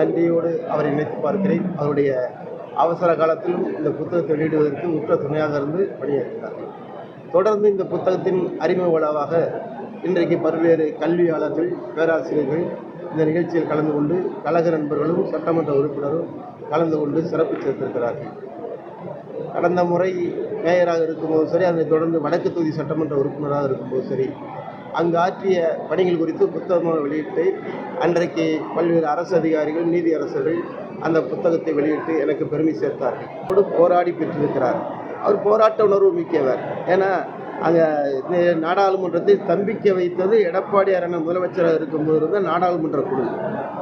நன்றியோடு அவரை நினைத்து பார்க்கிறேன். அவருடைய அவசர காலத்திலும் இந்த புத்தகத்தை வெளியிடுவதற்கு உற்ற துணையாக இருந்து பணியாற்றினார். தொடர்ந்து இந்த புத்தகத்தின் அறிமுக விழாவாக இன்றைக்கு பல்வேறு கல்வியாளர்கள், பேராசிரியர்கள் இந்த நிகழ்ச்சியில் கலந்து கொண்டு கழக நண்பர்களும் சட்டமன்ற உறுப்பினரும் கலந்து கொண்டு சிறப்பு சேர்த்திருக்கிறார்கள். கடந்த முறை மேயராக இருக்கும்போது சரி, அதனைத் தொடர்ந்து வடக்கு தொகுதி சட்டமன்ற உறுப்பினராக இருக்கும்போது சரி, அங்கு ஆற்றிய பணிகள் குறித்து புத்தகமாக வெளியிட்டு அன்றைக்கு பல்வேறு அரசு அதிகாரிகள், நீதி அரசர்கள் அந்த புத்தகத்தை வெளியிட்டு எனக்கு பெருமை சேர்த்தார்கள். போராடி பெற்றிருக்கிறார். அவர் போராட்ட உணர்வு மிக்கவர். ஏன்னா அங்கே நாடாளுமன்றத்தை ஸ்தம்பிக்க வைத்தது எடப்பாடியார் முதலமைச்சராக இருக்கும்போது இருந்த நாடாளுமன்ற குழு,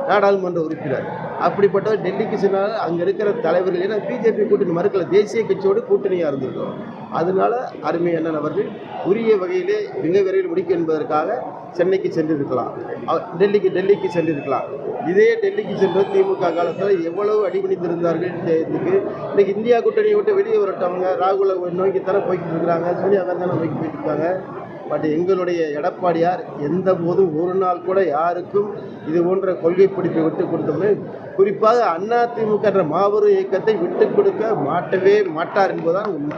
நாடாளுமன்ற உறுப்பினர். அப்படிப்பட்டவர் டெல்லிக்கு சென்றால் அங்கே இருக்கிற தலைவர்கள், ஏன்னா பிஜேபி கூட்டணி மறுக்கல, தேசிய கட்சியோடு கூட்டணியாக இருந்திருக்கோம். அதனால அருமை அண்ணன் அவர்கள் உரிய வகையிலே மிக விரைவில் முடிக்கும் என்பதற்காக சென்னைக்கு சென்றிருக்கலாம், டெல்லிக்கு சென்றிருக்கலாம். இதே டெல்லிக்கு சென்ற திமுக காலத்தில் எவ்வளவு அடிபணிந்திருந்தார்கள். இன்னைக்கு இந்தியா கூட்டணியை விட்டு வெளியே வரட்டவங்க ராகுலை நோக்கித்தானே போய்கிட்டு இருக்கிறாங்க, சோனியா காந்தி தானே நோக்கி போயிட்டு இருக்காங்க. பட் எங்களுடைய எடப்பாடியார் எந்த போதும் ஒரு நாள் கூட யாருக்கும் இது போன்ற கொள்கை பிடிப்பை விட்டுக் கொடுத்தோம்னு, குறிப்பாக அதிமுக என்ற மாபெரும் இயக்கத்தை விட்டுக் கொடுக்க மாட்டவே மாட்டார் என்பதுதான் உண்மை.